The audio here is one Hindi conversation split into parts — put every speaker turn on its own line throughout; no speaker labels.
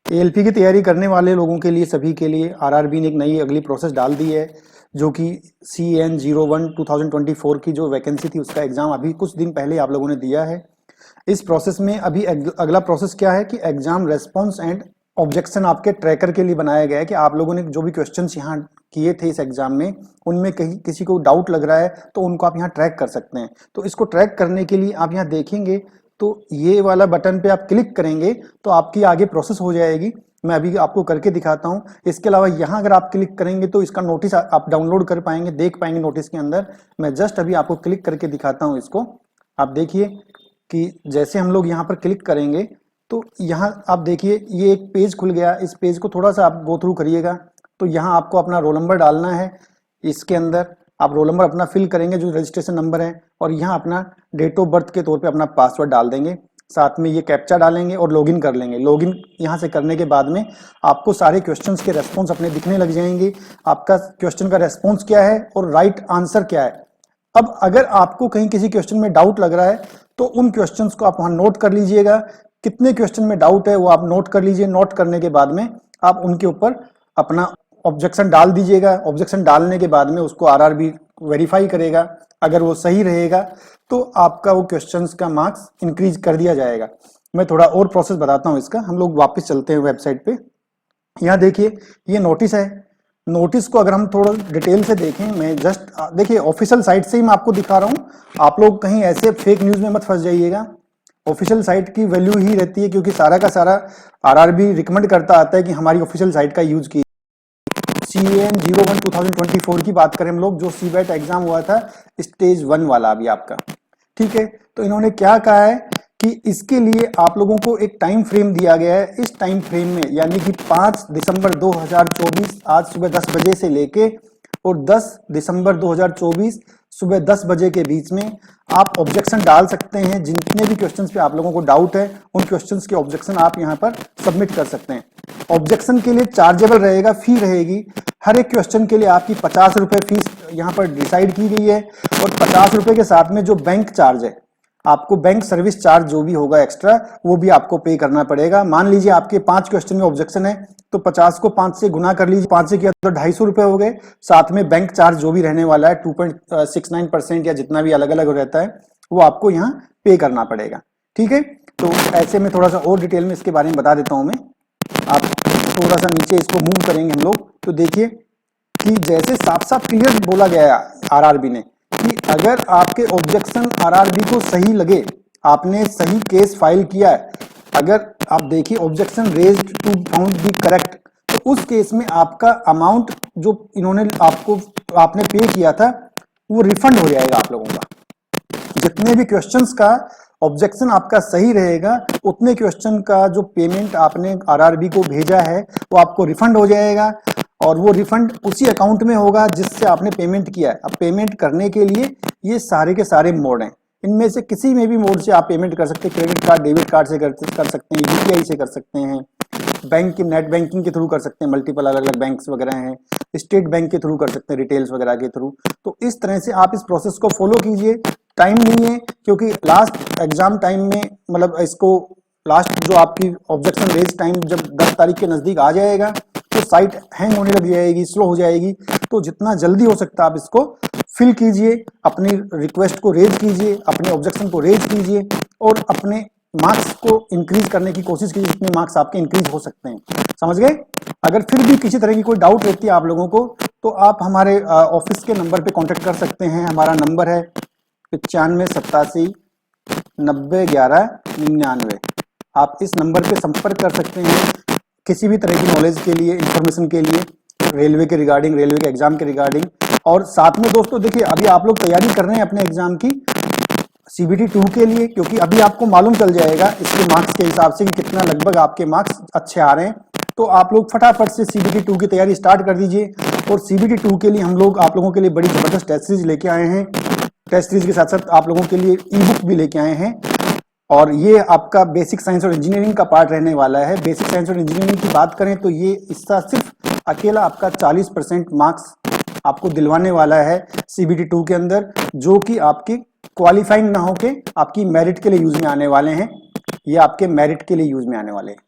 एएलपी की तैयारी करने वाले लोगों के लिए, सभी के लिए आरआरबी ने एक नई अगली प्रोसेस डाल दी है, जो कि CN01 2024 की जो वैकेंसी थी उसका एग्जाम अभी कुछ दिन पहले आप लोगों ने दिया है। इस प्रोसेस में अभी अगला प्रोसेस क्या है कि एग्जाम रेस्पॉन्स एंड ऑब्जेक्शन आपके ट्रैकर के लिए बनाया गया है कि आप लोगों ने जो भी क्वेश्चंस यहाँ किए थे इस एग्जाम में, उनमें कहीं किसी को डाउट लग रहा है तो उनको आप यहाँ ट्रैक कर सकते हैं। तो इसको ट्रैक करने के लिए आप यहाँ देखेंगे तो ये वाला बटन पे आप क्लिक करेंगे तो आपकी आगे प्रोसेस हो जाएगी। मैं अभी आपको करके दिखाता हूँ। इसके अलावा यहाँ अगर आप क्लिक करेंगे तो इसका नोटिस आप डाउनलोड कर पाएंगे, देख पाएंगे नोटिस के अंदर। मैं जस्ट अभी आपको क्लिक करके दिखाता हूँ इसको। आप देखिए कि जैसे हम लोग यहाँ पर क्लिक करेंगे तो यहाँ आप देखिए ये एक पेज खुल गया। इस पेज को थोड़ा सा आप गो थ्रू करिएगा। तो यहाँ आपको अपना रोल नंबर डालना है। इसके अंदर आप रोल नंबर अपना फिल करेंगे जो रजिस्ट्रेशन नंबर है, और यहाँ अपना डेट ऑफ बर्थ के तौर पे अपना पासवर्ड डाल देंगे, साथ में ये कैप्चा डालेंगे और लॉगिन कर लेंगे। लॉगिन यहाँ से करने के बाद में आपको सारे क्वेश्चंस के रेस्पॉन्स अपने दिखने लग जाएंगे। आपका क्वेश्चन का रेस्पॉन्स क्या है और राइट आंसर क्या है। अब अगर आपको कहीं किसी क्वेश्चन में डाउट लग रहा है तो उन क्वेश्चंस को आप वहां नोट कर लीजिएगा। कितने क्वेश्चन में डाउट है वो आप नोट कर लीजिए। नोट करने के बाद में आप उनके ऊपर अपना ऑब्जेक्शन डाल दीजिएगा। ऑब्जेक्शन डालने के बाद में उसको आरआरबी वेरीफाई करेगा। अगर वो सही रहेगा तो आपका वो क्वेश्चंस का मार्क्स इंक्रीज कर दिया जाएगा। मैं थोड़ा और प्रोसेस बताता हूँ इसका। हम लोग वापस चलते हैं वेबसाइट पे। यहाँ देखिए ये नोटिस है। नोटिस को अगर हम थोड़ा डिटेल से देखें, मैं जस्ट देखिए ऑफिशियल साइट से ही मैं आपको दिखा रहा हूँ। आप लोग कहीं ऐसे फेक न्यूज में मत फंस जाइएगा। ऑफिशियल साइट की वैल्यू ही रहती है, क्योंकि सारा का सारा आरआरबी रिकमेंड करता आता है कि हमारी ऑफिशियल साइट का यूज कीजिए। CN01 2024 की बात करें हम लोग, जो सीबैट एग्जाम हुआ था स्टेज 1 वाला अभी आपका, ठीक है। तो इन्होंने क्या कहा है कि इसके लिए आप लोगों को एक टाइम फ्रेम दिया गया है। इस टाइम फ्रेम में यानी कि 5 दिसंबर 2024 आज सुबह 10 बजे से लेके और 10 दिसंबर 2024 सुबह 10 बजे के बीच में आप ऑब्जेक्शन डाल सकते हैं। जितने भी क्वेश्चंस पे आप लोगों को डाउट है उन क्वेश्चंस के ऑब्जेक्शन आप यहां पर सबमिट कर सकते हैं। ऑब्जेक्शन के लिए चार्जेबल रहेगा, फी रहेगी। हर एक क्वेश्चन के लिए आपकी 50 रुपए फीस यहाँ पर डिसाइड की गई है, और 50 रुपए के साथ में जो बैंक चार्ज है, आपको बैंक सर्विस चार्ज जो भी होगा एक्स्ट्रा वो भी आपको पे करना पड़ेगा। मान लीजिए आपके 5 क्वेश्चन में ऑब्जेक्शन है तो 50 को 5 से गुना कर लीजिए। 5 से किया तो 250 रुपए हो गए। साथ में बैंक चार्ज जो भी रहने वाला है 2.69% या जितना भी अलग अलग रहता है वो आपको यहाँ पे करना पड़ेगा, ठीक है। तो ऐसे में थोड़ा सा और डिटेल में इसके बारे में बता देता हूं मैं। आप थोड़ा सा नीचे इसको मूव करेंगे हम लोग तो देखिए कि जैसे साफ साफ क्लियर बोला गया आरआरबी ने कि अगर आपके ऑब्जेक्शन आरआरबी को सही लगे, आपने सही केस फाइल किया है, अगर आप देखिए objection raised to found be correct, तो उस केस में आपका अमाउंट जो इन्होंने आपने पे किया था वो रिफंड हो जाएगा आप लोगों का। जितने भी क्वेश्चंस का ऑब्जेक्शन आपका सही रहेगा उतने क्वेश्चन का जो पेमेंट आपने आरआरबी को भेजा है वो आपको रिफंड हो जाएगा, और वो रिफंड उसी अकाउंट में होगा जिससे आपने पेमेंट किया है। अब पेमेंट करने के लिए ये सारे के सारे मोड हैं। इनमें से किसी में भी मोड से आप पेमेंट कर सकते हैं। क्रेडिट कार्ड, डेबिट कार्ड से कर सकते हैं, यूपीआई से कर सकते हैं, बैंक की नेट बैंकिंग के थ्रू कर सकते हैं, मल्टीपल अलग अलग बैंक्स वगैरह हैं, स्टेट बैंक के थ्रू कर सकते हैं, रिटेल्स वगैरह के थ्रू। तो इस तरह से आप इस प्रोसेस को फॉलो कीजिए। टाइम नहीं है क्योंकि लास्ट एग्जाम टाइम में मतलब इसको लास्ट जो आपकी ऑब्जेक्शन रेज टाइम जब 10 तारीख के नजदीक आ जाएगा तो साइट हैंग होने लग जाएगी, स्लो हो जाएगी। तो जितना जल्दी हो सकता है आप इसको फिल कीजिए, अपनी रिक्वेस्ट को रेज कीजिए, अपने ऑब्जेक्शन को रेज कीजिए और अपने मार्क्स को इंक्रीज करने की कोशिश कीजिए जितने मार्क्स आपके इंक्रीज हो सकते हैं। समझ गए? अगर फिर भी किसी तरह की कोई डाउट रहती है आप लोगों को तो आप हमारे ऑफिस के नंबर पे कांटेक्ट कर सकते हैं। हमारा नंबर है 9587901199। आप इस नंबर पे संपर्क कर सकते हैं किसी भी तरह की नॉलेज के लिए, इंफॉर्मेशन के लिए, रेलवे के रिगार्डिंग, रेलवे के एग्जाम के रिगार्डिंग। और साथ में दोस्तों देखिए अभी आप लोग तैयारी कर रहे हैं अपने एग्जाम की CBT 2 के लिए, क्योंकि अभी आपको मालूम चल जाएगा इसके मार्क्स के हिसाब से कि कितना लगभग आपके मार्क्स अच्छे आ रहे हैं। तो आप लोग फटाफट से CBT 2 की तैयारी स्टार्ट कर दीजिए। और CBT 2 के लिए हम लोग आप लोगों के लिए बड़ी जबरदस्त टेस्ट सीरीज लेके आए हैं। टेस्ट सीरीज के साथ साथ आप लोगों के लिए ई बुक भी लेके आए हैं, और ये आपका बेसिक साइंस और इंजीनियरिंग का पार्ट रहने वाला है। बेसिक साइंस और इंजीनियरिंग की बात करें तो ये इसका सिर्फ अकेला आपका 40% मार्क्स आपको दिलवाने वाला है CBT 2 के अंदर, जो कि आपकी क्वालिफाइंग ना होके आपकी मेरिट के लिए यूज में आने वाले हैं। ये आपके मेरिट के लिए यूज में आने वाले हैं।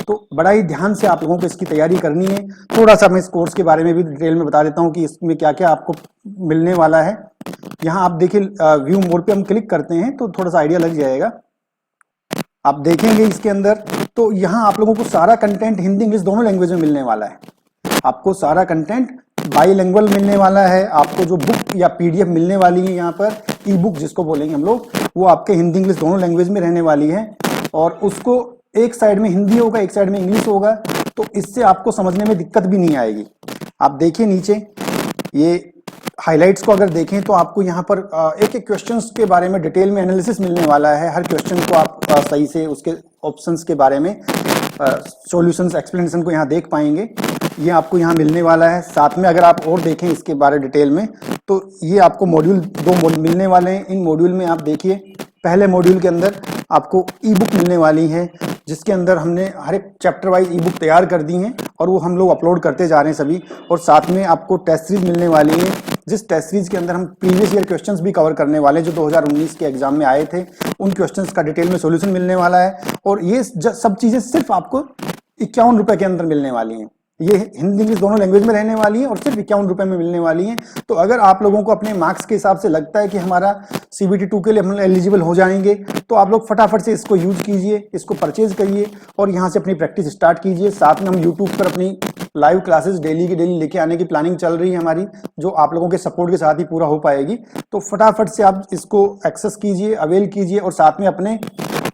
तो बड़ा ही ध्यान से आप लोगों को इसकी तैयारी करनी है। थोड़ा सा मैं इस कोर्स के बारे में भी डिटेल में बता देता हूँ कि इसमें क्या क्या आपको मिलने वाला है। यहाँ आप देखिए व्यू मोर पे हम क्लिक करते हैं तो थोड़ा सा आइडिया लग जाएगा। आप देखेंगे इसके अंदर तो यहाँ आप लोगों को सारा कंटेंट हिंदी इंग्लिश दोनों लैंग्वेज में मिलने वाला है। आपको सारा कंटेंट बाईलिंगुअल मिलने वाला है। आपको जो बुक या पीडीएफ मिलने वाली है यहाँ पर, ई बुक जिसको बोलेंगे हम लोग, वो आपके हिंदी इंग्लिश दोनों लैंग्वेज में रहने वाली है। और उसको एक साइड में हिंदी होगा, एक साइड में इंग्लिश होगा, तो इससे आपको समझने में दिक्कत भी नहीं आएगी। आप देखिए नीचे ये हाइलाइट्स को अगर देखें तो आपको यहाँ पर एक एक क्वेश्चंस के बारे में डिटेल में एनालिसिस मिलने वाला है। हर क्वेश्चन को आप सही से उसके ऑप्शंस के बारे में सॉल्यूशंस एक्सप्लेनेशन को यहाँ देख पाएंगे। ये आपको यहाँ मिलने वाला है। साथ में अगर आप और देखें इसके बारे डिटेल में तो ये आपको मॉड्यूल 2 मिलने वाले हैं। इन मॉड्यूल में आप देखिए पहले मॉड्यूल के अंदर आपको ई बुक मिलने वाली है, जिसके अंदर हमने हर एक चैप्टर वाइज ई बुक तैयार कर दी हैं और वो हम लोग अपलोड करते जा रहे हैं सभी। और साथ में आपको टेस्ट सीरीज मिलने वाली है, जिस टेस्ट सीरीज के अंदर हम प्रीवियस ईयर क्वेश्चंस भी कवर करने वाले हैं जो 2019 के एग्जाम में आए थे। उन क्वेश्चंस का डिटेल में सॉल्यूशन मिलने वाला है। और ये सब चीजें सिर्फ आपको 51 रुपए के अंदर मिलने वाली हैं। ये हिंदी इंग्लिश दोनों लैंग्वेज में रहने वाली है और सिर्फ 51 रुपए में मिलने वाली है। तो अगर आप लोगों को अपने मार्क्स के हिसाब से लगता है कि हमारा CBT 2 के लिए हम एलिजिबल हो जाएंगे, तो आप लोग फटाफट से इसको यूज कीजिए, इसको परचेज करिए और यहाँ से अपनी प्रैक्टिस स्टार्ट कीजिए। साथ में हम यूट्यूब पर अपनी लाइव क्लासेस डेली की डेली लेके आने की प्लानिंग चल रही है हमारी, जो आप लोगों के सपोर्ट के साथ ही पूरा हो पाएगी। तो फटाफट से आप इसको एक्सेस कीजिए, अवेल कीजिए और साथ में अपने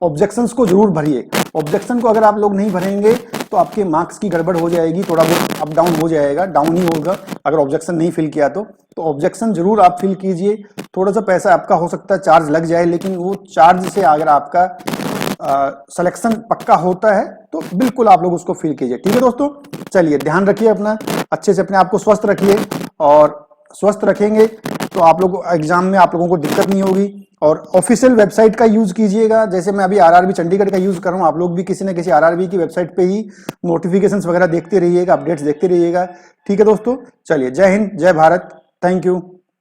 ऑब्जेक्शंस को जरूर भरिए। ऑब्जेक्शन को अगर आप लोग नहीं भरेंगे तो आपके मार्क्स की गड़बड़ हो जाएगी, थोड़ा बहुत अप डाउन हो जाएगा, डाउन ही होगा अगर ऑब्जेक्शन नहीं फिल किया तो ऑब्जेक्शन जरूर आप फिल कीजिए। थोड़ा सा पैसा आपका हो सकता है चार्ज लग जाए, लेकिन वो चार्ज से अगर आपका सिलेक्शन पक्का होता है तो बिल्कुल आप लोग उसको फिल कीजिए। ठीक है दोस्तों, चलिए ध्यान रखिए अपना, अच्छे से अपने आप को स्वस्थ रखिए और स्वस्थ रखेंगे तो आप लोग एग्जाम में आप लोगों को दिक्कत नहीं होगी। और ऑफिशियल वेबसाइट का यूज कीजिएगा, जैसे मैं अभी आरआरबी चंडीगढ़ का यूज कर रहा हूँ, आप लोग भी किसी न किसी आरआरबी की वेबसाइट पे ही नोटिफिकेशंस वगैरह देखते रहिएगा, अपडेट्स देखते रहिएगा। ठीक है दोस्तों, चलिए जय हिंद, जय भारत, थैंक यू।